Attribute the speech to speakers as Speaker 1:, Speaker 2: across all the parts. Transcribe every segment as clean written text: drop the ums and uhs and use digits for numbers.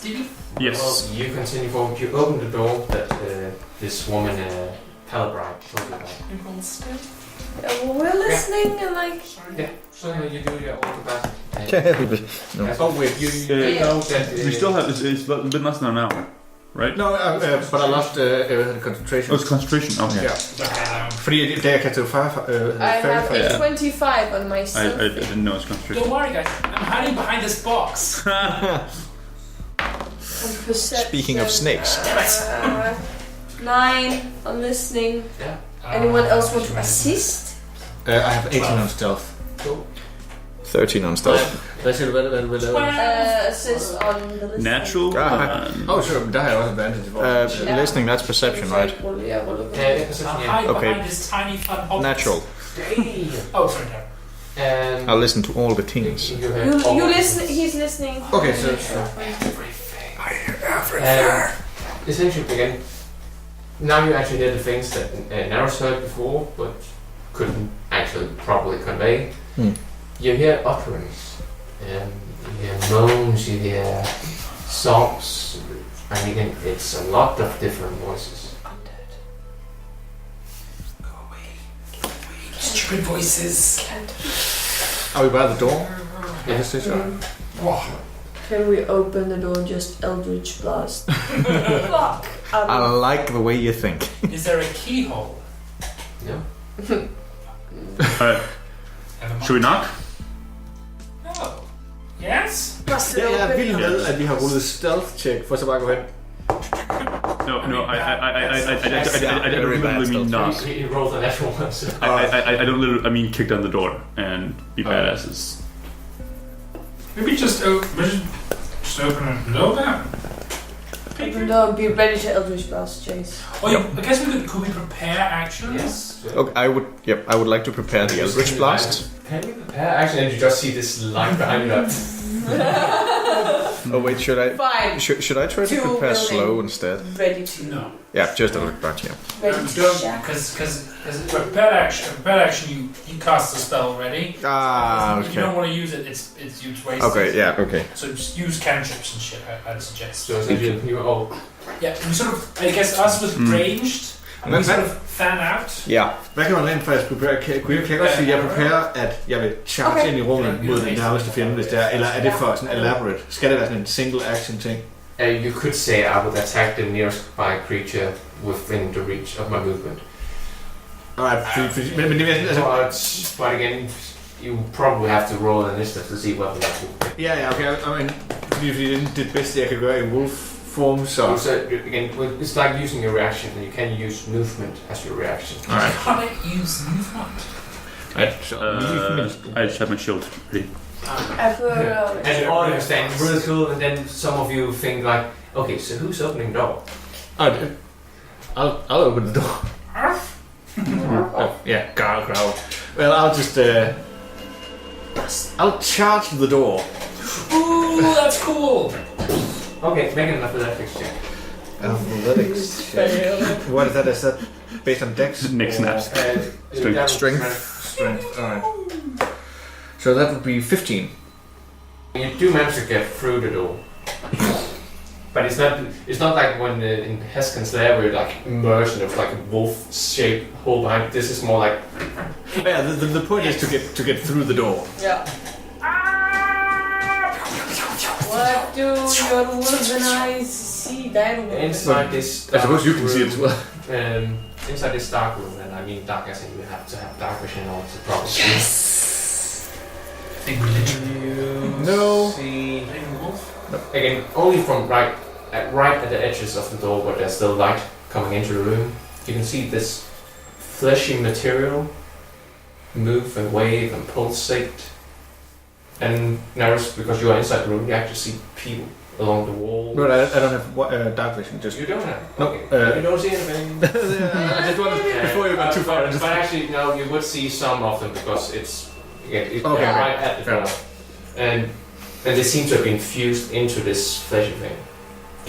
Speaker 1: Steve?
Speaker 2: Yes.
Speaker 3: Well, you continue forward. You open the door that this woman, Calabride, told you about.
Speaker 1: You roll still?
Speaker 4: We're listening and like...
Speaker 3: Yeah, so you do your automatic.
Speaker 5: No.
Speaker 3: Oh wait, you know that...
Speaker 2: We still have, it's been less than an hour, right?
Speaker 6: No, but I lost concentration.
Speaker 2: Oh, it's concentration, okay.
Speaker 6: Ja. Fordi det jeg kan til fire.
Speaker 4: I have a 25 on my
Speaker 2: I
Speaker 4: self.
Speaker 2: didn't know it's concentration.
Speaker 1: Don't worry, guys. I'm hiding behind this box.
Speaker 5: Speaking of snakes.
Speaker 4: 9 on listening.
Speaker 3: Yeah.
Speaker 4: Anyone else want to assist?
Speaker 6: I have 18 on stealth.
Speaker 3: Cool.
Speaker 5: 13 on stealth.
Speaker 6: Hvad siger du, hvad
Speaker 4: Assist on the listening.
Speaker 2: Natural.
Speaker 6: sure, men der har jeg også advantage.
Speaker 5: Listening, that's perception, right?
Speaker 3: Yeah,
Speaker 1: Hide
Speaker 5: Okay.
Speaker 1: behind this tiny fun object.
Speaker 5: Natural.
Speaker 1: Oh, sorry.
Speaker 5: I'll listen to all the things.
Speaker 4: You listen. He's listening.
Speaker 6: Okay, so...
Speaker 3: Essentially, again, now you actually hear the things that Naros heard before, but couldn't actually properly convey. You hear utterance, you hear moans, you hear sobs. I mean, it's a lot of different voices.
Speaker 1: Undead. Go away. Stupid voices.
Speaker 6: Are we by the door?
Speaker 3: Yes, it's
Speaker 4: Can we open the door? Just Eldritch Blast. Fuck.
Speaker 5: I like the way you think.
Speaker 1: Is there a keyhole?
Speaker 3: No.
Speaker 2: Should we knock?
Speaker 1: No. Yes?
Speaker 4: Busted
Speaker 6: Jeg er
Speaker 4: open.
Speaker 6: vild med, at vi har rullet stealth check, for så bare gå hen.
Speaker 2: No, I don't literally mean knock.
Speaker 3: He rolled a natural one. So.
Speaker 2: I don't literally, I mean kick down the door and be badasses.
Speaker 1: Maybe just open it below that.
Speaker 4: Open the door. Be ready to Eldritch Blast, Chase.
Speaker 1: Oh, yeah, I guess could we prepare actions?
Speaker 3: Yes.
Speaker 5: Okay, I would like to prepare the Eldritch Blast.
Speaker 3: Can we prepare action and you just see this line behind you?
Speaker 5: Oh wait, should I?
Speaker 4: Fine.
Speaker 5: Should I try to prepare slow instead?
Speaker 4: Ready to.
Speaker 1: No.
Speaker 5: Yeah, just Eldritch Blast. Yeah.
Speaker 4: Ready to shack.
Speaker 1: Because prepared action, you cast the spell already.
Speaker 5: Ah,
Speaker 1: If you don't
Speaker 5: okay.
Speaker 1: want to use it, it's used wasted.
Speaker 5: Okay, yeah, okay.
Speaker 1: So just use cantrips and shit. I'd suggest.
Speaker 3: So essentially, you all.
Speaker 1: Yeah, we sort of. I guess us with ranged. We sort of fan out.
Speaker 5: Ja.
Speaker 6: Hvad kan man rent faktisk prepare? Kan jeg godt sige, at jeg preparer, at jeg vil charge ind i rummet mod den nærmeste fjende, hvis det er? Eller er det for sådan elaborate? Skal det være sådan en single action ting?
Speaker 3: You could say I would attack the nearest by creature within the reach of my movement.
Speaker 6: Alright, men det er altså...
Speaker 3: But again, you probably have to roll an initiative to see what the next will be.
Speaker 6: Ja, okay. Fordi det er det bedste, jeg kan gøre i wolf form, så...
Speaker 3: So again, it's like using your reaction, and you can use movement as your reaction.
Speaker 6: Alright.
Speaker 1: Can I use movement?
Speaker 2: I just have my shield ready.
Speaker 3: And you all understand really cool, and then some of you think like, okay, so who's opening the door?
Speaker 6: I'll open the door. Yeah, growl. Well, I'll just I'll charge the door.
Speaker 1: Ooh, that's cool.
Speaker 3: Okay, make an athletics check.
Speaker 6: Athletics. What is that? Is that based on dex?
Speaker 2: Nick snaps.
Speaker 6: Strength. Alright. So that would be 15.
Speaker 3: You do manage to get through the door, but it's not like when in Heskin's Lair where you're like immersed in like a wolf-shaped hole behind. This is more like.
Speaker 6: Yeah, the point is to get through the door.
Speaker 4: Yeah. What do your wolven eyes see?
Speaker 3: Inside this.
Speaker 6: I suppose you can see it as well.
Speaker 3: Inside this dark room, and I mean dark as in you have to have dark vision in order to properly see.
Speaker 4: Yes.
Speaker 6: No.
Speaker 3: See. Again, only from right at the edges of the door where there's still light coming into the room, you can see this fleshy material move and wave and pulsate. And now, because you are inside the room, you actually see people along the wall.
Speaker 6: But I don't have dark vision. Just
Speaker 3: You don't have.
Speaker 6: No.
Speaker 3: Okay. You don't see anything.
Speaker 6: I just wanted before you got too far.
Speaker 3: But actually, no, you would see some of them because it's
Speaker 6: Okay,
Speaker 3: right at the door, and they seem to have been fused into this fleshy thing.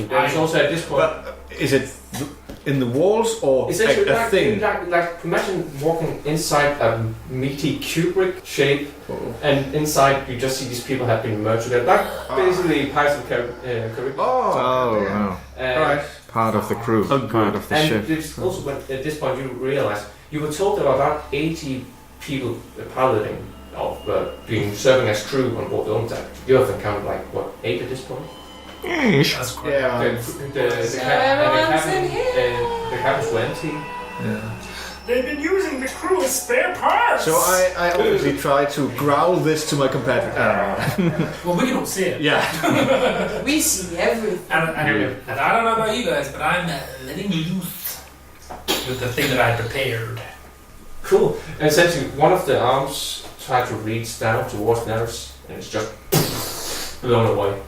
Speaker 3: There's also at this point.
Speaker 6: But is it in the walls or
Speaker 3: It's
Speaker 6: a
Speaker 3: actually
Speaker 6: thing?
Speaker 3: like imagine walking inside a meaty cubic shape, and inside you just see these people have been merged together. Like basically Pirates of the Caribbean.
Speaker 5: Oh, wow.
Speaker 6: Alright.
Speaker 5: Part of the crew. Part of the
Speaker 3: and
Speaker 5: ship.
Speaker 3: it's also when, at this point you realize you were told there were about 80 people piloting of serving as crew on board the Omentide. You have encountered like what 8 at this point.
Speaker 1: That's great.
Speaker 6: Yeah.
Speaker 3: The cabins were empty.
Speaker 1: They've been using the crew as spare parts.
Speaker 6: So I obviously try to growl this to my compatriot.
Speaker 1: Well, we can all see it.
Speaker 6: Yeah.
Speaker 4: We see everything.
Speaker 1: And I don't know about you guys, but I'm letting loose with the thing that I prepared.
Speaker 3: Cool. And essentially, one of the arms tried to reach down towards Neris, and it's just blown away.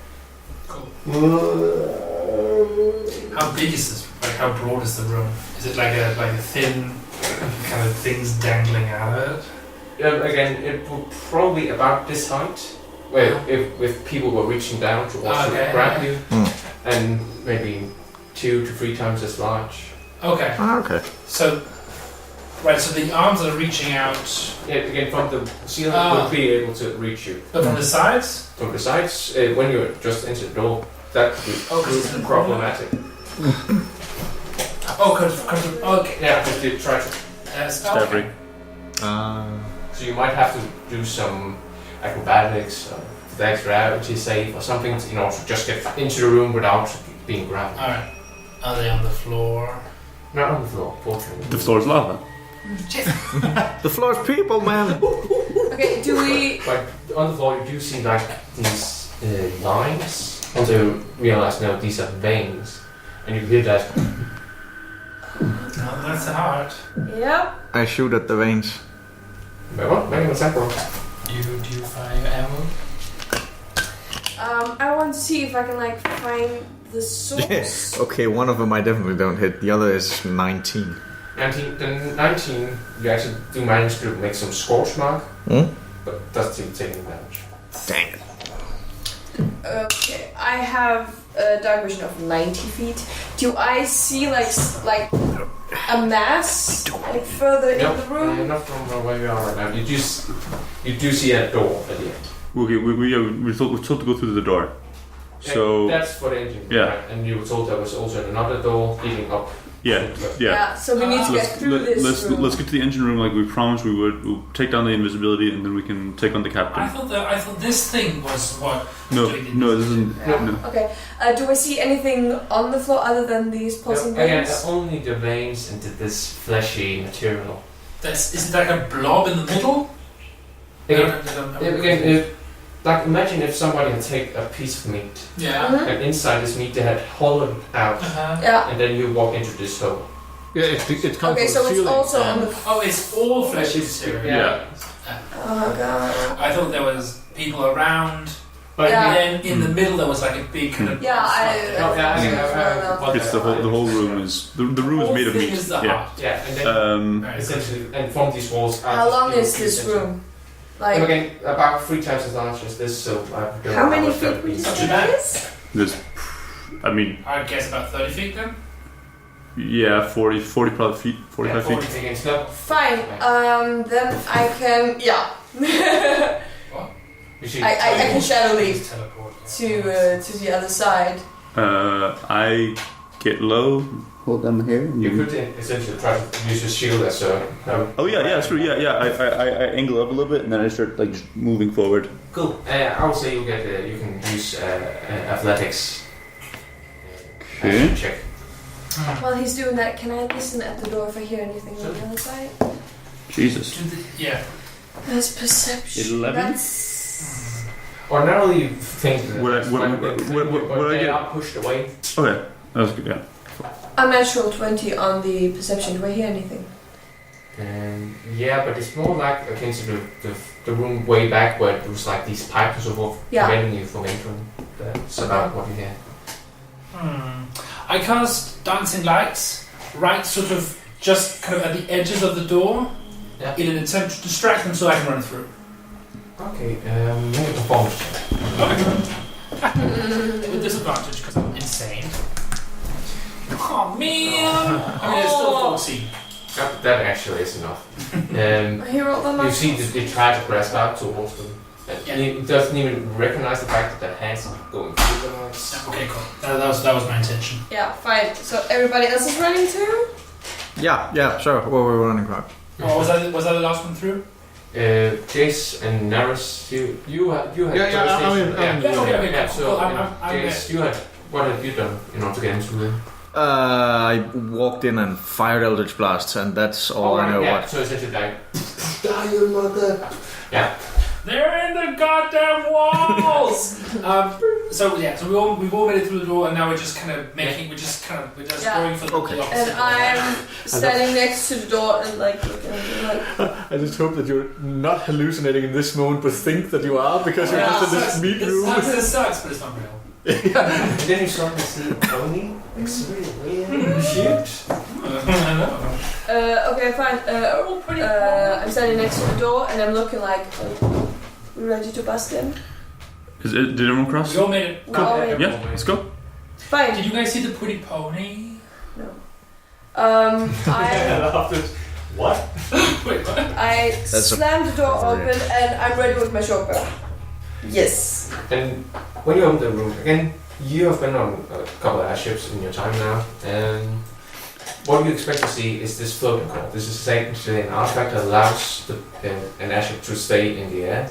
Speaker 1: How big is this? Like, how broad is the room? Is it like a thin kind of things dangling out of it?
Speaker 3: Again, it would probably about this height, where if people were reaching down towards to grab you, and maybe 2 to 3 times as large.
Speaker 1: Okay.
Speaker 5: Okay.
Speaker 1: So, right. So the arms that are reaching out.
Speaker 3: Yeah, again from the ceiling would be able to reach you.
Speaker 1: But from the sides.
Speaker 3: From the sides, when you just enter the door, that could be problematic.
Speaker 1: Okay.
Speaker 3: Yeah, because you try to.
Speaker 2: Stabbing.
Speaker 3: So you might have to do some acrobatics, dexterity save, or something in order to just get into the room without being grabbed.
Speaker 1: Alright. Are they on the floor?
Speaker 3: Not on the floor, fortunately.
Speaker 2: The floor is lava.
Speaker 5: The floor is people, man.
Speaker 4: Okay, do we...
Speaker 3: But on the floor you do see like these lines, and you realize now these are veins, and you hear that.
Speaker 1: No, that's the heart.
Speaker 4: Yep.
Speaker 5: I shoot at the veins.
Speaker 3: What? Make an attack roll.
Speaker 1: Do you fire your ammo?
Speaker 4: I want to see if I can like find the source.
Speaker 5: Okay, one of them I definitely don't hit. The other is 19.
Speaker 3: 19, you actually do manage to make some scorch mark, but does still take damage.
Speaker 5: Dang it.
Speaker 4: Okay, I have a dark vision of 90 feet. Do I see like a mass like further in the room?
Speaker 3: Not from where you are right now. You do see a door at the end.
Speaker 2: Okay, we're told to go through the door. So
Speaker 3: that's for the engine.
Speaker 2: Yeah.
Speaker 3: Right? And you were told there was also another door leading up.
Speaker 2: Yeah.
Speaker 4: So we need to get through this room.
Speaker 2: Let's get to the engine room like we promised we would. We'll take down the invisibility and then we can take on the captain.
Speaker 1: I thought this thing was what.
Speaker 2: No, this isn't. No.
Speaker 4: Okay. Do I see anything on the floor other than these pulsing veins?
Speaker 3: Only the veins into this fleshy material.
Speaker 1: Is it like a blob in the middle?
Speaker 3: Again, like imagine if somebody had taken a piece of meat, and inside this meat they had hollowed out, and then you walk into this hole.
Speaker 6: Yeah, it's come
Speaker 4: okay, so it's also on the.
Speaker 1: Oh, it's all fleshy material.
Speaker 3: Yeah.
Speaker 4: Oh god.
Speaker 1: I thought there was people around,
Speaker 3: but
Speaker 1: then in the middle there was like a big kind of.
Speaker 2: It's the whole room is the room is made of meat.
Speaker 3: Yeah, and then essentially, and from these walls.
Speaker 4: How long is this room? Like
Speaker 3: again, about 3 times as large as this. So
Speaker 4: how many feet would you say it is?
Speaker 2: There's, I mean,
Speaker 1: I guess about 30 feet then.
Speaker 2: Yeah, 40 probably feet, 45
Speaker 3: 40
Speaker 2: feet.
Speaker 4: Fine. Then I can. Yeah.
Speaker 1: What?
Speaker 4: I can shadow leap to the other side.
Speaker 2: I get low. Hold them here.
Speaker 3: You could essentially try to use your shield as a.
Speaker 2: Oh yeah, that's true. Yeah. I angle up a little bit and then I start like just moving forward.
Speaker 3: Cool. I would say you can use athletics.
Speaker 2: Okay.
Speaker 3: Check.
Speaker 4: While he's doing that, can I listen at the door if I hear anything on the other side?
Speaker 2: Jesus.
Speaker 1: Yeah.
Speaker 4: That's perception.
Speaker 2: 11.
Speaker 4: That's.
Speaker 3: Ordinarily, you think that
Speaker 2: would I
Speaker 3: they
Speaker 2: get?
Speaker 3: are pushed away.
Speaker 2: Okay, that's good. Yeah.
Speaker 4: Unnatural 20 on the perception. Do I hear anything?
Speaker 3: Yeah, but it's more like akin to the room way back where there was like these pipes and so forth preventing you from entering. That's about what you hear.
Speaker 1: I cast dancing lights, right, sort of just kind of at the edges of the door, in an attempt to distract them so I can run through.
Speaker 3: Okay, make a performance check.
Speaker 1: With disadvantage because I'm insane. Oh man! I mean, it's still 14.
Speaker 3: That actually is enough.
Speaker 4: He rolled on my.
Speaker 3: You see that they try to grasp out towards them. And he doesn't even recognize the fact that their hands are going through them.
Speaker 1: Okay, cool. That was my intention.
Speaker 4: Yeah, fine. So everybody else is running too?
Speaker 5: Yeah, sure. Where were we running from?
Speaker 1: Oh, was that the last one through?
Speaker 3: Jace and Naris, you had
Speaker 1: Okay,
Speaker 3: so
Speaker 1: cool.
Speaker 3: Jace, what have you done in order to get into them?
Speaker 5: I walked in and fired Eldritch Blast, and that's all I know what.
Speaker 3: So essentially like, die your mother. Yeah.
Speaker 1: They're in the goddamn walls. So we've all made it through the door, and now we're just kind of we're just going for the opposite.
Speaker 4: And I'm standing next to the door and like looking at it like.
Speaker 6: I just hope that you're not hallucinating in this moment, but think that you are because you're just in this meat room.
Speaker 1: This sucks, but it's not real.
Speaker 3: And then you start to see pony. It's really weird. Huge.
Speaker 1: I know.
Speaker 4: Okay, fine. I'm standing next to the door and I'm looking like we ready to bust in?
Speaker 2: Did everyone cross?
Speaker 1: We all made it.
Speaker 2: Yeah, let's go.
Speaker 4: Fine.
Speaker 1: Did you guys see the pretty pony?
Speaker 4: No. I
Speaker 3: What?
Speaker 1: Wait, what?
Speaker 4: I slam the door open and I'm ready with my short bow. Yes.
Speaker 3: And when you open the room, again, you have been on a couple of airships in your time now, and what you expect to see is this floating core. This is essentially an artifact that allows an airship to stay in the air.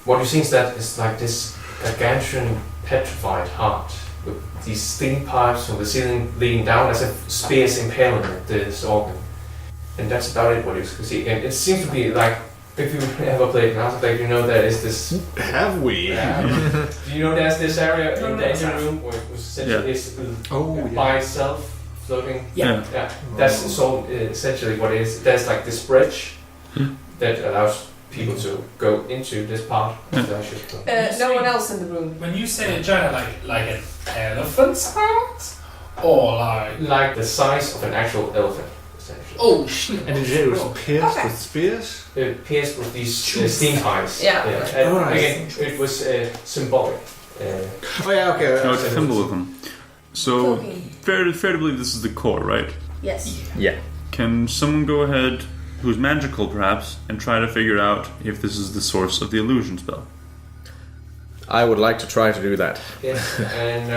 Speaker 3: What you see instead is like this gargantuan petrified heart with these steam pipes from the ceiling leading down as if spears impaling this organ. And that's about it what you can see. And it seems to be like, if you ever played Mass Effect, you know there is this...
Speaker 6: Have we?
Speaker 3: Do you know there's this area in the engine room where it essentially is by itself floating?
Speaker 1: Yeah.
Speaker 3: That's so essentially what it is. There's like this bridge that allows people to go into this part of the ship.
Speaker 4: No one else in the room.
Speaker 1: When you say a giant, like an elephant's heart? Or
Speaker 3: like the size of an actual elephant.
Speaker 1: Oh shit!
Speaker 6: And it was pierced with spears?
Speaker 3: Pierced with these steam pipes.
Speaker 4: Yeah.
Speaker 3: And again, it was symbolic.
Speaker 6: Okay.
Speaker 2: No, it's symbolism. So, fair to believe this is the core, right?
Speaker 4: Yes.
Speaker 5: Yeah.
Speaker 2: Can someone go ahead, who's magical perhaps, and try to figure out if this is the source of the illusion spell?
Speaker 5: I would like to try to do that.
Speaker 3: Yes, and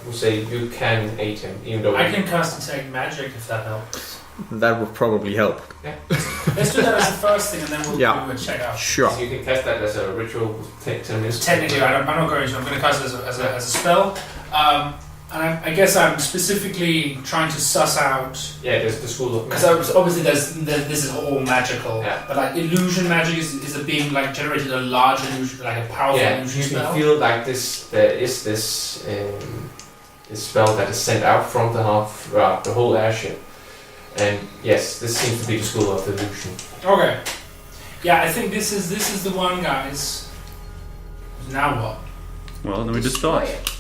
Speaker 3: we'll say you can aid him, even though...
Speaker 1: I can cast Detect Magic if that helps.
Speaker 5: That would probably help.
Speaker 3: Yeah.
Speaker 1: Let's do that as the first thing, and then we'll do a check out.
Speaker 5: Sure.
Speaker 3: So you can cast that as a ritual. Take 10 minutes.
Speaker 1: Technically, I'm not going to. I'm going to cast it as a spell. And I guess I'm specifically trying to suss out.
Speaker 3: Yeah, there's the school of
Speaker 1: magic. Because obviously this is all magical. Yeah. But like illusion magic is a being like generated a large illusion, like a powerful illusion spell.
Speaker 3: You can feel like this. There is this spell that is sent out from the half throughout the whole airship. And yes, this seems to be the school of illusion.
Speaker 1: Okay. Yeah, I think this is the one, guys. Now what?
Speaker 2: Well, then we dispel it.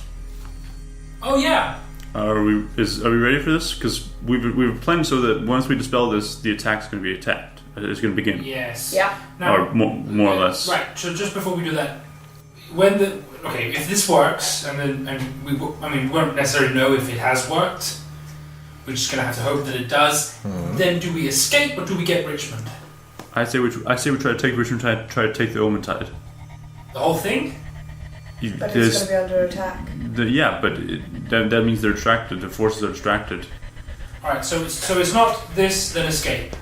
Speaker 1: Oh yeah.
Speaker 2: Are we ready for this? Because we've planned so that once we dispel this, the attack's going to be attacked. It's going to begin.
Speaker 1: Yes.
Speaker 4: Yeah.
Speaker 2: Now, or more or less.
Speaker 1: Right. So just before we do that, if this works, we won't necessarily know if it has worked. We're just gonna have to hope that it does. Then do we escape or do we get Richmond?
Speaker 2: I say we try to take Richmond. Try to take the Omentide.
Speaker 1: The whole thing?
Speaker 4: But it's gonna be under attack.
Speaker 2: But that means they're distracted. The forces are distracted.
Speaker 1: All right. So it's not this, then escape.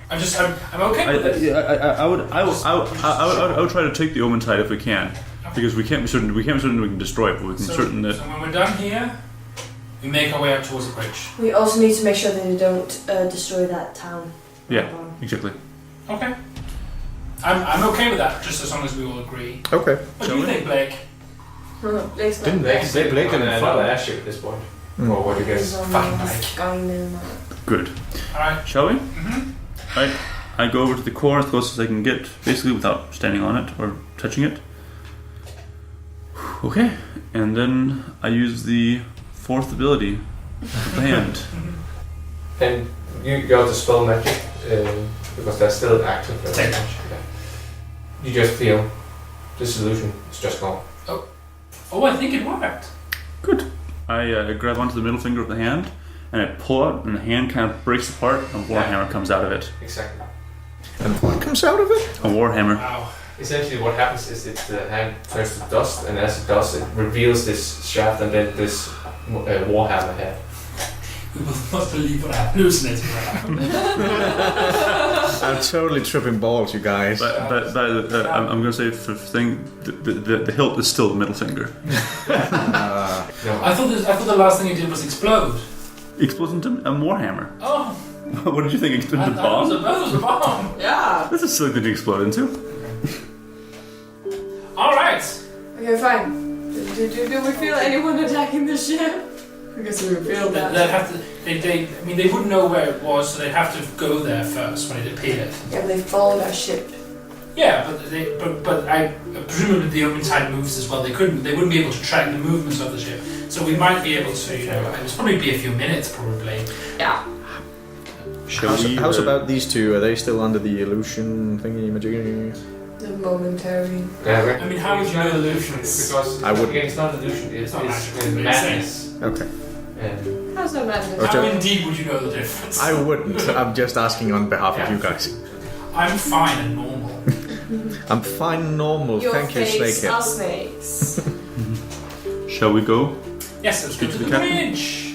Speaker 1: I'm okay with this.
Speaker 2: I would try to take the Omentide if we can, because we can't be certain we can destroy it, but we can certain that.
Speaker 1: So when we're done here, we make our way up towards the bridge.
Speaker 4: We also need to make sure that they don't destroy that town.
Speaker 2: Yeah, exactly.
Speaker 1: Okay. I'm okay with that, just as long as we all agree.
Speaker 5: Okay.
Speaker 1: What do you think, Blake?
Speaker 4: Blake's
Speaker 6: Didn't Blake
Speaker 3: on another airship at this point? Or what do you guys?
Speaker 1: Fucking Blake.
Speaker 2: Good.
Speaker 1: Alright.
Speaker 2: Shall we?
Speaker 1: Mm-hmm.
Speaker 2: Alright. I go over to the core as close as I can get, basically without standing on it or touching it. Okay. And then I use the fourth ability of the hand.
Speaker 3: And you go to spell magic because that's still active.
Speaker 1: Yeah.
Speaker 3: You just feel this illusion is just gone.
Speaker 1: Oh, I think it worked.
Speaker 2: Good. I grab onto the middle finger of the hand, and I pull out, and the hand kind of breaks apart, and a warhammer comes out of it.
Speaker 3: Exactly.
Speaker 5: And what comes out of it?
Speaker 2: A warhammer.
Speaker 1: Wow.
Speaker 3: Essentially, what happens is the hand turns to dust, and as it does, it reveals this shaft and then this warhammer head.
Speaker 1: We will not believe what I'm hallucinating right now.
Speaker 5: I'm totally tripping balls, you guys.
Speaker 2: But I'm going to say for thing, the hilt is still the middle finger.
Speaker 3: No.
Speaker 1: I thought the last thing he did was explode.
Speaker 2: Explodes into a warhammer.
Speaker 1: Oh,
Speaker 2: What did you think? Exploded into a
Speaker 1: that was
Speaker 2: bomb?
Speaker 1: a bomb.
Speaker 4: Yeah.
Speaker 2: That's a silly thing to explode into.
Speaker 1: All right.
Speaker 4: Okay, fine. Do we feel anyone attacking the ship? Because we feel that.
Speaker 1: They'd have to. They wouldn't know where it was, so they'd have to go there first when it appeared.
Speaker 4: Yeah, they followed our ship.
Speaker 1: Yeah, but I presumably the Omentide moves as well. They wouldn't be able to track the movements of the ship. So we might be able to. It's probably be a few minutes, probably.
Speaker 4: Yeah.
Speaker 5: How's about these two? Are they still under the illusion thingy-majiggy?
Speaker 4: The momentary.
Speaker 3: Yeah,
Speaker 1: I mean, how would you know illusions?
Speaker 3: Because
Speaker 5: I wouldn't.
Speaker 3: again, it's not illusion, it's
Speaker 1: not magical, it's
Speaker 3: madness.
Speaker 5: Okay.
Speaker 4: How's that madness?
Speaker 1: How indeed would you know the difference?
Speaker 5: I wouldn't. I'm just asking on behalf of you guys.
Speaker 1: I'm fine and normal.
Speaker 5: I'm fine and normal.
Speaker 4: Your
Speaker 5: Thank you,
Speaker 4: face
Speaker 5: Snakehead.
Speaker 4: are snakes.
Speaker 2: Shall we go?
Speaker 1: Yes, let's go to the bridge.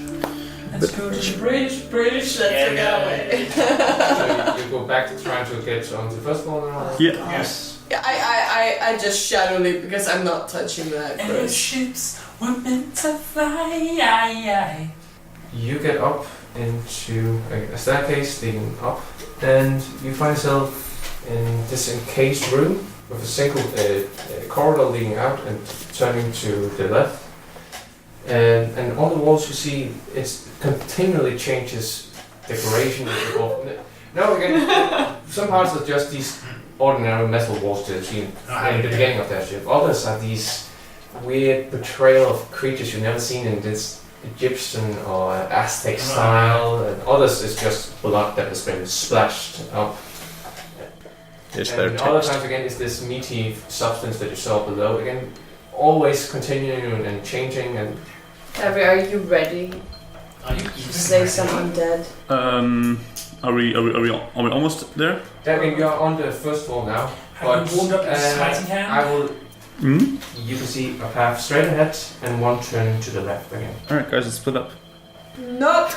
Speaker 1: Let's go to the bridge.
Speaker 4: British, let's go that way.
Speaker 3: So you go back to trying to get on the first one now?
Speaker 2: Yeah.
Speaker 1: Yes.
Speaker 4: Yeah, I just shadow leap because I'm not touching that
Speaker 1: And
Speaker 4: first.
Speaker 1: ships were meant to fly.
Speaker 3: You get up into a staircase leading up, and you find yourself in this encased room with a single corridor leading out and turning to the left. And on the walls you see it continually changes decoration. No, again, some parts are just these ordinary metal walls that you've seen in the beginning of that ship. Others are these weird portrayal of creatures you've never seen in this Egyptian or Aztec style, and others is just blood that has been splashed up.
Speaker 5: Is
Speaker 3: And
Speaker 5: there
Speaker 3: other
Speaker 5: text?
Speaker 3: times again is this meaty substance that you saw below. Again, always continuing and changing. And
Speaker 4: Abby, are you ready
Speaker 1: Are you
Speaker 4: to slay some undead?
Speaker 2: Are we almost there?
Speaker 3: I mean, you are on the first floor now.
Speaker 1: Have you warmed up your smiting hand?
Speaker 3: I will.
Speaker 2: Hmm?
Speaker 3: You can see a path straight ahead and one turn to the left again.
Speaker 2: Alright, guys, let's split up.
Speaker 4: Not.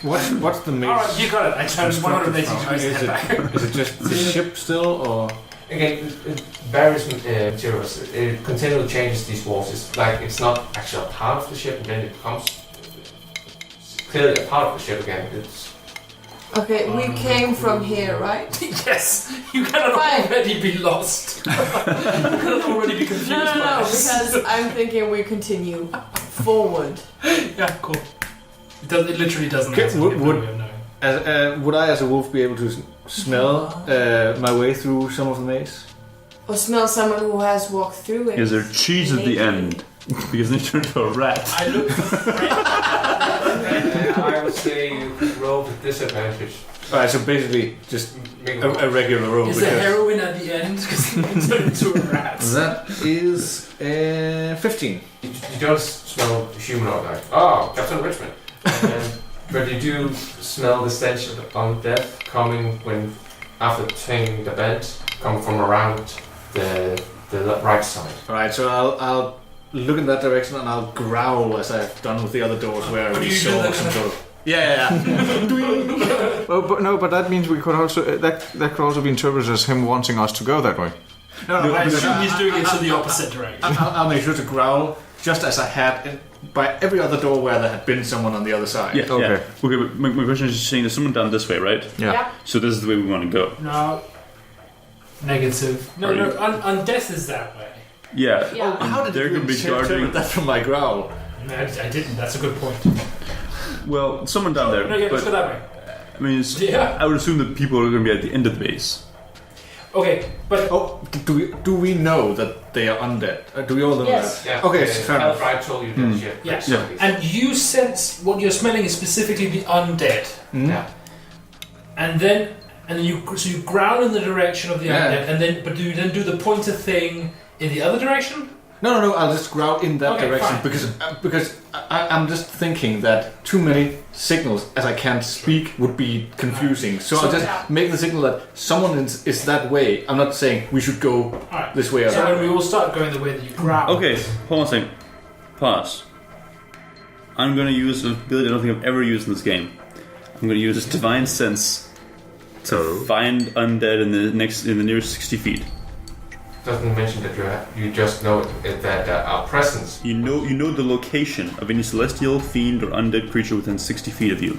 Speaker 6: What's the main?
Speaker 1: Alright, you got it. I turned 180 degrees
Speaker 6: Is
Speaker 1: head back.
Speaker 6: it just the ship still, or
Speaker 3: Again, various materials. It continually changes these walls. It's like it's not actually a part of the ship, and then it becomes clearly a part of the ship again. It's
Speaker 4: Okay, we came from here, right?
Speaker 1: Yes, you cannot
Speaker 4: Fine.
Speaker 1: already be lost. You cannot already be confused by
Speaker 4: No,
Speaker 1: this.
Speaker 4: because I'm thinking we continue forward.
Speaker 1: Yeah, cool. It literally doesn't
Speaker 6: Okay,
Speaker 1: answer.
Speaker 6: would-
Speaker 1: We have no way of knowing.
Speaker 6: would I, as a wolf, be able to smell my way through some of the maze?
Speaker 4: Or smell someone who has walked through it.
Speaker 2: Is there cheese at the end? Because they turned into a rat.
Speaker 1: I look for
Speaker 3: I would say you could roll with disadvantage.
Speaker 6: Alright, so basically just
Speaker 3: Make a roll.
Speaker 6: a regular roll.
Speaker 1: Is there heroin at the end? Because it turned into a rat.
Speaker 6: That is 15.
Speaker 3: You don't smell humanoid like, oh, Captain Richmond. But you do smell the stench of undeath coming when, after taking the bed, coming from around the right side.
Speaker 6: Alright, so I'll look in that direction and I'll growl as I've done with the other doors where
Speaker 1: But
Speaker 6: we
Speaker 1: you do
Speaker 6: saw
Speaker 1: that
Speaker 6: some
Speaker 1: kind of-
Speaker 6: sort of... Yeah.
Speaker 5: But that means we could also that could also be interpreted as him wanting us to go that way.
Speaker 6: No,
Speaker 1: I
Speaker 6: because
Speaker 1: assume he's doing it to the opposite direction.
Speaker 6: I'll make sure to growl just as I had by every other door where there had been someone on the other side.
Speaker 2: Yeah,
Speaker 5: Okay.
Speaker 2: yeah. Okay, but my question is saying there's someone down this way, right?
Speaker 5: Yeah.
Speaker 2: So this is the way we want to go.
Speaker 1: No. Negative. No,
Speaker 2: Are
Speaker 1: no,
Speaker 2: you-
Speaker 1: undeath is that way.
Speaker 2: Yeah.
Speaker 4: Yeah.
Speaker 6: How did
Speaker 2: They're
Speaker 6: you
Speaker 2: gonna be
Speaker 6: interpret
Speaker 2: guarding-
Speaker 6: that from my growl?
Speaker 1: No, I didn't. That's a good point.
Speaker 2: Well, someone down there.
Speaker 1: No, yeah, let's go
Speaker 2: But
Speaker 1: that way.
Speaker 2: I mean, it's,
Speaker 1: Yeah.
Speaker 2: I would assume that people are going to be at the end of the base.
Speaker 1: Okay, but
Speaker 6: Oh, do we know that they are undead? Do we all know
Speaker 4: Yes.
Speaker 6: that? Okay, fair enough.
Speaker 3: Calabride told you that shit.
Speaker 1: yes,
Speaker 2: Yeah.
Speaker 1: and you sense what you're smelling is specifically the undead,
Speaker 3: Yeah.
Speaker 1: and then you growl in the direction of the
Speaker 6: Yeah.
Speaker 1: undead, but do you then do the pointer thing in the other direction?
Speaker 6: No. I'll just growl in that
Speaker 1: Okay,
Speaker 6: direction
Speaker 1: fine.
Speaker 6: because I'm just thinking that too many signals as I can't speak would be confusing. So I'll just make the signal that someone is that way. I'm not saying we should go this way or
Speaker 1: so
Speaker 6: that.
Speaker 1: when we all start going the way that you growl.
Speaker 2: Okay, hold on a second. Pause. I'm going to use an ability I don't think I've ever used in this game. I'm going to use Divine Sense to find undead in the nearest 60 feet.
Speaker 3: Doesn't mention that you just know that our presence.
Speaker 2: You know the location of any celestial, fiend, or undead creature within 60 feet of you.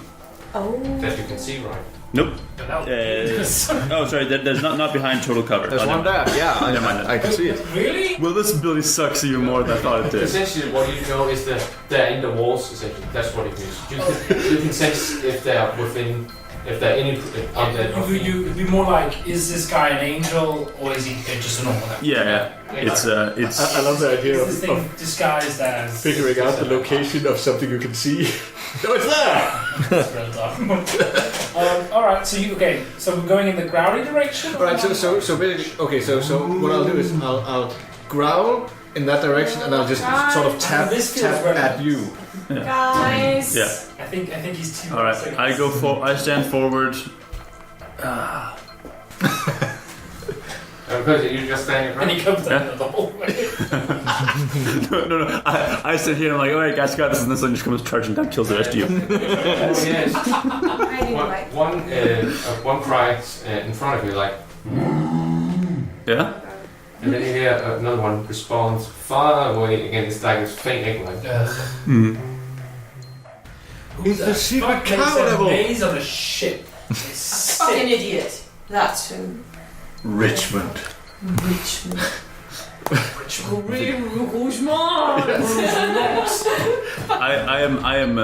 Speaker 4: Oh.
Speaker 3: That you can see, right?
Speaker 2: Nope.
Speaker 1: No.
Speaker 2: Oh, sorry. There's not behind total cover.
Speaker 5: There's one there. Yeah,
Speaker 2: Never mind.
Speaker 5: I can see it.
Speaker 1: Really?
Speaker 2: Well, this ability sucks even more than I thought it did.
Speaker 3: Essentially, what you know is that they're in the walls. Essentially, that's what it means. You can sense if they're within. If there are any
Speaker 1: It'd be more like, is this guy an angel or is he just a normal guy?
Speaker 2: Yeah. It's
Speaker 6: I love the idea
Speaker 1: Is this thing disguised as
Speaker 6: figuring out the location of something you can see. No, it's there.
Speaker 1: That's real dumb. All right. So we're going in the growly direction.
Speaker 6: All right. So basically, okay. So what I'll do is I'll growl in that direction and I'll just sort of tap at you.
Speaker 2: Yeah.
Speaker 4: Guys.
Speaker 2: Yeah.
Speaker 1: I think he's too.
Speaker 2: All right. I stand forward.
Speaker 3: Because you're just standing
Speaker 1: And
Speaker 3: right.
Speaker 1: he comes down the hallway.
Speaker 2: No. I sit here and I'm like, all right, guys, got this, and this one just comes charging down, kills the rest of you.
Speaker 3: Yes.
Speaker 4: I didn't like.
Speaker 3: One cry in front of you, like,
Speaker 2: Yeah.
Speaker 3: and then you hear another one responds far away again. It's like this faint echo, like.
Speaker 6: It's the secret
Speaker 1: Fuck makes
Speaker 6: cow
Speaker 1: a
Speaker 6: level.
Speaker 1: maze on a ship. It's
Speaker 4: Fucking
Speaker 1: sick.
Speaker 4: idiot. That's who.
Speaker 6: Richmond.
Speaker 4: Richmond.
Speaker 2: I am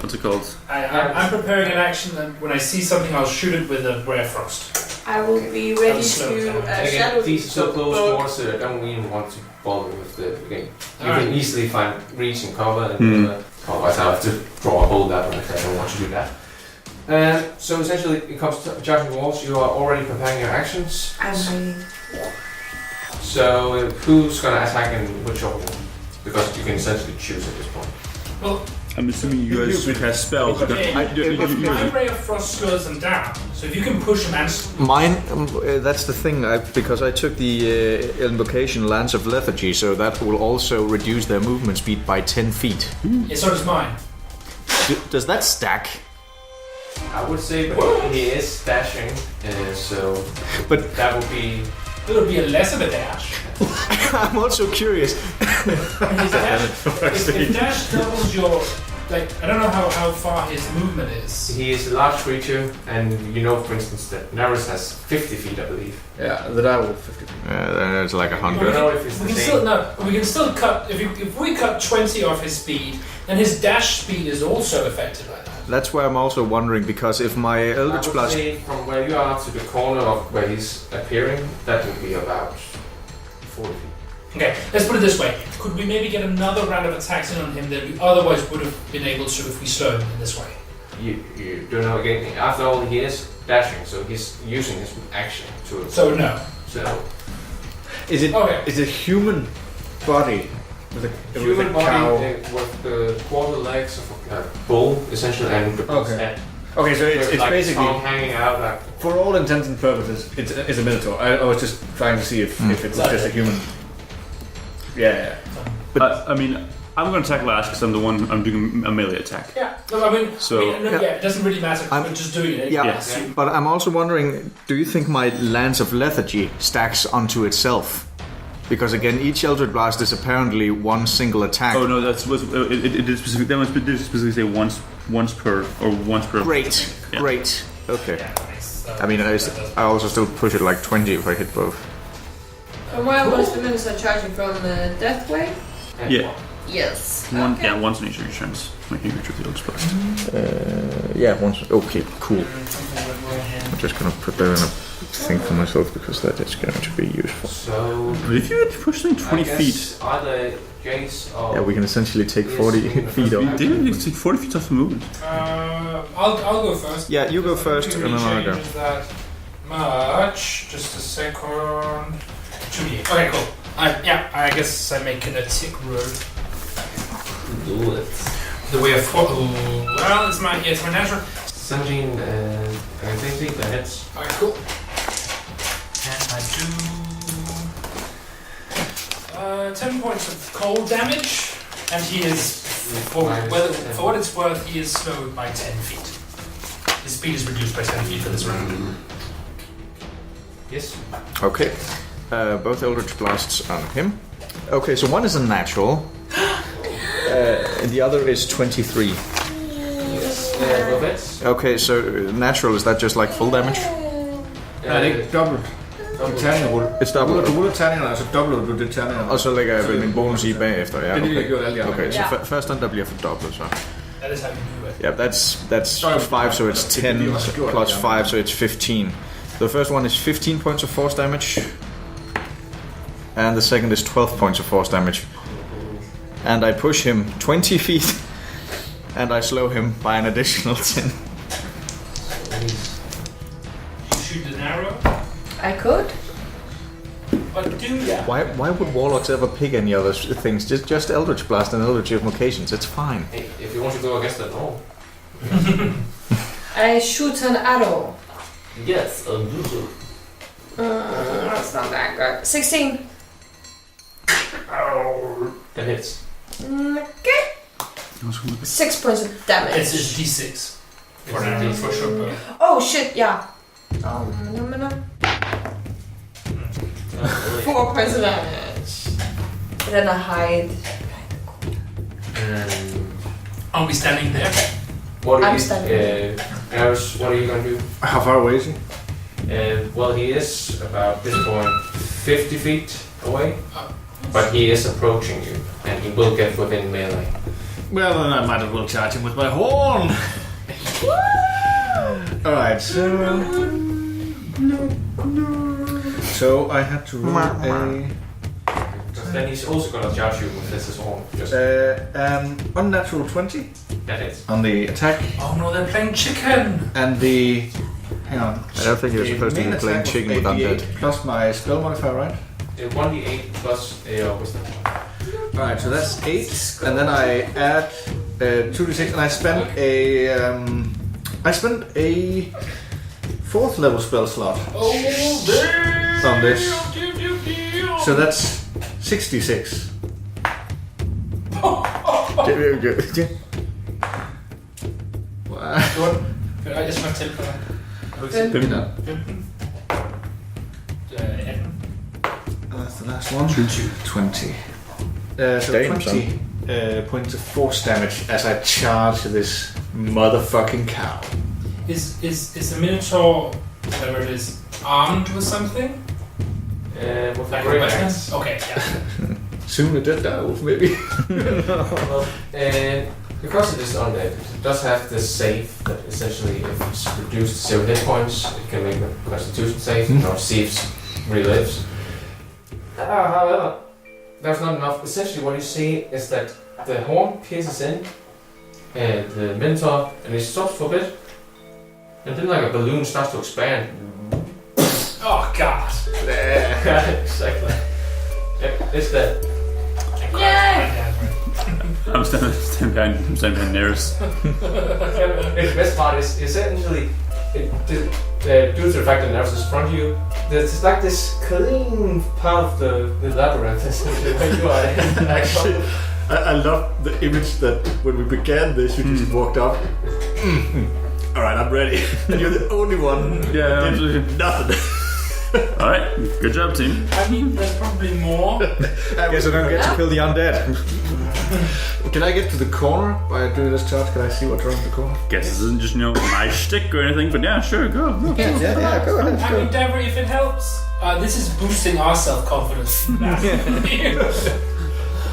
Speaker 2: what's it called?
Speaker 1: I'm preparing an action that when I see something, I'll shoot it with a Rare Frost.
Speaker 4: I will be ready
Speaker 1: Slow
Speaker 4: to
Speaker 1: down.
Speaker 3: And again,
Speaker 4: shadow
Speaker 3: these are so close quarters that I don't even want to bother with the game. You can easily find reach and cover, and otherwise I have to draw a hole that way if I don't want to do that. So essentially, it comes to charging walls. You are already preparing your actions.
Speaker 4: I'm waiting.
Speaker 3: So who's gonna attack and which of them? Because you can essentially choose at this point.
Speaker 1: Well,
Speaker 2: I'm assuming you guys cast spells.
Speaker 1: okay, if my Ray of Frost slows them down, so if you can push them and...
Speaker 5: Mine, that's the thing, because I took the invocation Lance of Lethargy, so that will also reduce their movement speed by 10 feet.
Speaker 1: Yeah, so does mine.
Speaker 5: Does that stack?
Speaker 3: I would say, but he is dashing, so
Speaker 5: But
Speaker 3: that would be.
Speaker 1: It'll be a less of a dash.
Speaker 5: I'm also curious.
Speaker 1: And his dash, if dash doubles your... Like, I don't know how far his movement is.
Speaker 3: He is a large creature, and you know, for instance, that Naris has 50 feet, I believe.
Speaker 6: Yeah, the die will 50.
Speaker 5: Then it's like
Speaker 3: I
Speaker 5: 100.
Speaker 3: don't know if it's the
Speaker 1: We can
Speaker 3: same.
Speaker 1: still no. We can still cut if we cut 20 off his speed, then his dash speed is also affected by that.
Speaker 5: That's why I'm also wondering, because if my
Speaker 3: I
Speaker 5: Eldritch
Speaker 3: would
Speaker 5: Blast...
Speaker 3: say from where you are to the corner of where he's appearing, that would be about 40 feet.
Speaker 1: Okay, let's put it this way. Could we maybe get another round of attacks in on him that we otherwise would have been able to if we slowed him in this way?
Speaker 3: You don't know again. After all, he is dashing, so he's using his action to.
Speaker 1: So no.
Speaker 3: So
Speaker 6: Is it
Speaker 1: Okay.
Speaker 6: is it human body with a
Speaker 3: human body
Speaker 6: cow?
Speaker 3: with the quarter legs of a bull, essentially, and the bull's
Speaker 6: Okay.
Speaker 3: head.
Speaker 6: Okay, so it's
Speaker 3: With, like,
Speaker 6: basically
Speaker 3: tongue hanging out like.
Speaker 6: for all intents and purposes, it's a minotaur. I was just trying to see if it's just a human. Yeah.
Speaker 2: I mean, I'm going to attack last because I'm the one. I'm doing a melee attack.
Speaker 1: Yeah. No, I mean,
Speaker 2: So-
Speaker 1: it doesn't really matter.
Speaker 5: I'm-
Speaker 1: We're just doing it.
Speaker 5: Yeah,
Speaker 2: Yes.
Speaker 5: but I'm also wondering, do you think my Lance of Lethargy stacks onto itself? Because again, each Eldritch Blast is apparently one single attack.
Speaker 2: Oh no, it did specifically. That must specifically say once per.
Speaker 5: Great,
Speaker 2: Yeah.
Speaker 5: great. Okay.
Speaker 1: Yeah, nice.
Speaker 5: I mean, I also still push it like 20 if I hit both.
Speaker 4: And where was the minister charging from the death wave?
Speaker 3: And
Speaker 2: Yeah.
Speaker 4: Yes.
Speaker 2: One,
Speaker 4: Okay.
Speaker 2: yeah, once in each of your turns. Making your trip the Eldritch Blast.
Speaker 5: Yeah, once. Okay, cool. I'm just gonna put that in a thing for myself because that is going to be useful.
Speaker 3: So.
Speaker 2: But if you had to push something 20
Speaker 3: I
Speaker 2: feet,
Speaker 3: guess either Jace or.
Speaker 5: Yeah, we can essentially take 40 feet off.
Speaker 2: didn't you take 40 feet off the movement?
Speaker 1: I'll go first.
Speaker 5: Yeah, you go first,
Speaker 1: Nothing
Speaker 5: and then I'll go.
Speaker 1: changes that much. Just a second. 2d8. Okay, cool. I guess I make an attack roll.
Speaker 3: Do it.
Speaker 1: The way of well, it's my natural.
Speaker 3: 17 I think that hits.
Speaker 1: Alright, cool. And I do 10 points of cold damage, and he is for what it's worth, he is slowed by 10 feet. His speed is reduced by 10 feet for this round.
Speaker 3: Yes.
Speaker 5: Okay. Both Eldritch Blasts on him. Okay, so one is a natural. And the other is 23.
Speaker 3: Yes. Well, that's
Speaker 5: Okay, so natural, is that just like full damage?
Speaker 6: Er det ikke dobbelt? Terninger.
Speaker 5: It's double.
Speaker 6: Du ruller terningerne, og så dobbler du det terningerne.
Speaker 5: Og så lægger jeg vel min bonus i bagefter, ja.
Speaker 6: Det er det, vi har
Speaker 5: Okay,
Speaker 6: gjort alle de andre.
Speaker 5: okay, so
Speaker 4: Yeah.
Speaker 5: first den, der bliver fordoblet, så.
Speaker 1: That is how you do it.
Speaker 5: Yeah, that's 5, so it's 10 plus 5, so it's 15. The first one is 15 points of force damage. And the second is 12 points of force damage. And I push him 20 feet. And I slow him by an additional 10.
Speaker 1: You shoot an arrow,
Speaker 4: I could.
Speaker 1: but do that.
Speaker 5: Why would warlocks ever pick any other things? Just Eldritch Blast and Eldritch Invocations, it's fine.
Speaker 3: hey, if you want to go against that roll.
Speaker 4: I shoot an arrow.
Speaker 3: Yes, a do.
Speaker 4: That's not that good. 16.
Speaker 3: That hits.
Speaker 4: Okay. 6 points of damage.
Speaker 1: It's just d6 for an arrow, for sure. But
Speaker 4: Oh shit, yeah. No. 4 points of damage. And then I hide.
Speaker 1: I'll be standing there.
Speaker 3: What are
Speaker 4: I'm
Speaker 3: you,
Speaker 4: standing.
Speaker 3: Garrus, what are you going to do?
Speaker 6: How far away is he?
Speaker 3: Well, he is about this point 50 feet away, but he is approaching you, and he will get within melee.
Speaker 6: Well, then I might as well charge him with my horn. Alright, so I had to roll a
Speaker 3: Then he's also going to charge you with this horn. Just
Speaker 6: unnatural 20
Speaker 3: that is.
Speaker 6: on the attack,
Speaker 1: Oh no, they're playing chicken.
Speaker 6: and the hang on.
Speaker 5: I don't think you're
Speaker 6: The
Speaker 5: supposed to
Speaker 6: main
Speaker 5: be playing
Speaker 6: attack
Speaker 5: chicken
Speaker 6: was
Speaker 5: with
Speaker 6: 88
Speaker 5: undead.
Speaker 6: plus my spell modifier, right?
Speaker 3: 1d8 plus wisdom.
Speaker 6: Alright, so that's 8, and then I add 2d6, and I spent a 4th level spell slot
Speaker 1: Oh, damn.
Speaker 6: on this, so that's 66. Wow.
Speaker 1: I just want to tell
Speaker 6: Pimp that.
Speaker 1: 18.
Speaker 6: That's the last one. 20. So
Speaker 5: Damn,
Speaker 6: 20 points of force damage as I charge this motherfucking cow.
Speaker 1: Is the Minotaur, whatever it is, armed with something?
Speaker 3: With
Speaker 1: Like
Speaker 3: a
Speaker 1: a
Speaker 3: great
Speaker 1: weapon?
Speaker 3: axe.
Speaker 1: Okay, yeah.
Speaker 6: Soon a dead wolf, maybe.
Speaker 3: Well, because it is undead, it does have this save that essentially, if it's reduced to 0 hit points, it can make a Constitution save, or see if it relives. However, that's not enough. Essentially, what you see is that the horn pierces in the Minotaur, and it stops for a bit, and then like a balloon starts to expand.
Speaker 1: Oh god.
Speaker 3: Exactly. It's dead.
Speaker 4: Yay!
Speaker 2: I'm standing behind Neris.
Speaker 3: The best part is essentially, due to the fact that Neris is in front of you, there's like this clean part of the labyrinth essentially where you are in.
Speaker 6: Actually, I love the image that when we began this, you just walked up. Alright, I'm ready. And you're the only one.
Speaker 2: Yeah,
Speaker 6: did
Speaker 2: absolutely.
Speaker 6: nothing.
Speaker 2: Alright, good job, team.
Speaker 1: I mean, there's probably more.
Speaker 5: Guess I don't get to kill the undead.
Speaker 6: Can I get to the corner by doing this charge? Can I see what's around the corner?
Speaker 2: Guess this isn't just, my shtick or anything, but yeah, sure, go.
Speaker 5: Yeah, go ahead.
Speaker 1: I mean, Deborah, if it helps, this is boosting our self-confidence.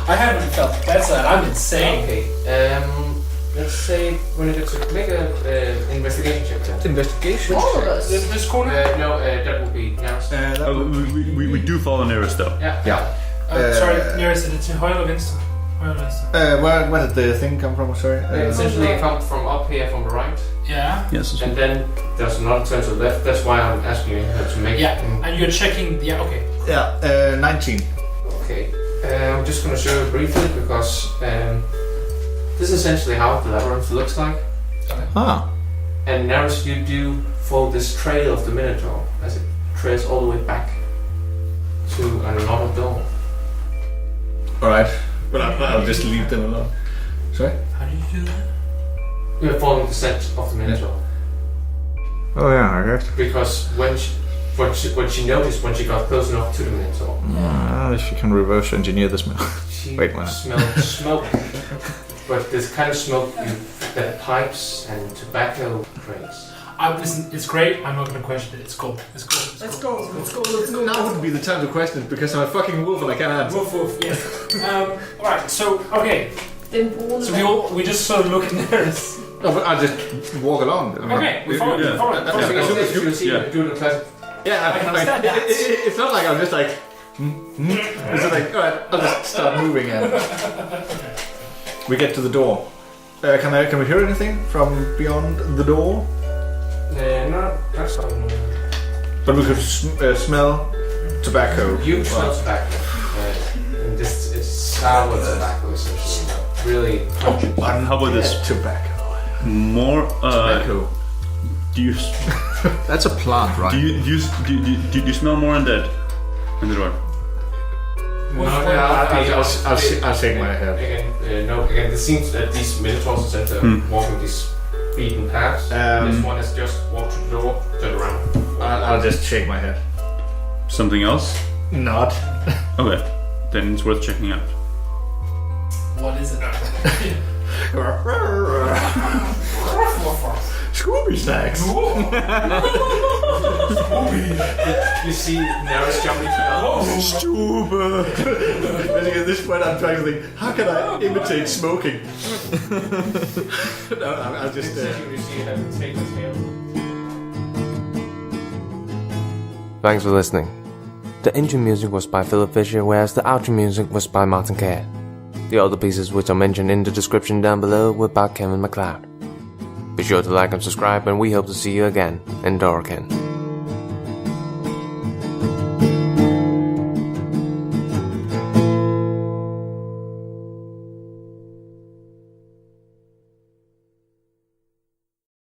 Speaker 1: I haven't felt that. I'm insane.
Speaker 3: Okay, let's say when it gets make a investigation check then.
Speaker 6: Investigation.
Speaker 4: All of us.
Speaker 1: This corner?
Speaker 3: No, that would be Neris.
Speaker 2: We do follow Neris though.
Speaker 3: Yeah.
Speaker 1: Sorry, Neris, it's højre eller venstre? Højre eller venstre?
Speaker 6: Where did the thing come from? Sorry.
Speaker 3: Essentially, it comes from up here from the right,
Speaker 1: Yeah.
Speaker 2: Yes, that's
Speaker 3: and then there's another turn to the left. That's why I'm asking you to make.
Speaker 1: Yeah, and you're checking. Yeah, okay.
Speaker 6: Yeah, 19.
Speaker 3: Okay. I'm just going to show you briefly because this is essentially how the labyrinth looks like.
Speaker 5: Ah.
Speaker 3: And now you do follow this trail of the Minotaur as it trails all the way back to another door.
Speaker 6: Alright. But I'll just leave them alone. Sorry?
Speaker 1: How do you do that?
Speaker 3: You're following the scent of the Minotaur.
Speaker 5: Oh yeah, I guess.
Speaker 3: Because what she noticed when she got close enough to the Minotaur,
Speaker 5: If you can reverse engineer the smell.
Speaker 3: she
Speaker 5: Wait, what?
Speaker 3: smelled smoke. But this kind of smoke that pipes and tobacco creates.
Speaker 1: It's great. I'm not going to question it. It's cool.
Speaker 4: Let's go.
Speaker 6: Now wouldn't be the time to question it because I'm a fucking wolf and I can't answer.
Speaker 1: Woof. Yeah. Alright. So okay. So we just sort of look in there.
Speaker 6: No, but I'll just walk along.
Speaker 1: Okay. We follow.
Speaker 2: Yeah.
Speaker 1: Follow.
Speaker 6: Yeah.
Speaker 3: As soon as you see
Speaker 2: Yeah.
Speaker 3: it, do the classic.
Speaker 6: Yeah,
Speaker 1: I can understand that.
Speaker 6: It's not like I'm just like. It's just like, alright, I'll just start moving and. We get to the door. Can we hear anything from beyond the door?
Speaker 3: No, that's not.
Speaker 6: But we could smell tobacco.
Speaker 3: You smell tobacco. And this is sour tobacco, essentially. Really pungent.
Speaker 2: How about this?
Speaker 6: Tobacco.
Speaker 2: More.
Speaker 6: Tobacco.
Speaker 2: Do you
Speaker 5: That's a plant, right?
Speaker 2: do you smell more undead in the door?
Speaker 3: No,
Speaker 6: I'll shake my head.
Speaker 3: Again, it seems that these minotaurs instead of walking these beaten paths, this one has just walked through the door, turned around.
Speaker 6: I'll just shake my head.
Speaker 2: Something else?
Speaker 6: Not.
Speaker 2: Okay, then it's worth checking out.
Speaker 1: What is it?
Speaker 6: Scooby snacks.
Speaker 3: You see Neris jumping to
Speaker 6: Stupid. At this point, I'm trying to think, how can I imitate smoking? No, I'll just.
Speaker 3: You see it as it takes its tail.
Speaker 7: Thanks for listening. The intro music was by Philip Fisher, whereas the outro music was by Martin Kerr. The other pieces which are mentioned in the description down below were by Kevin MacLeod. Be sure to like and subscribe, and we hope to see you again in Doraken.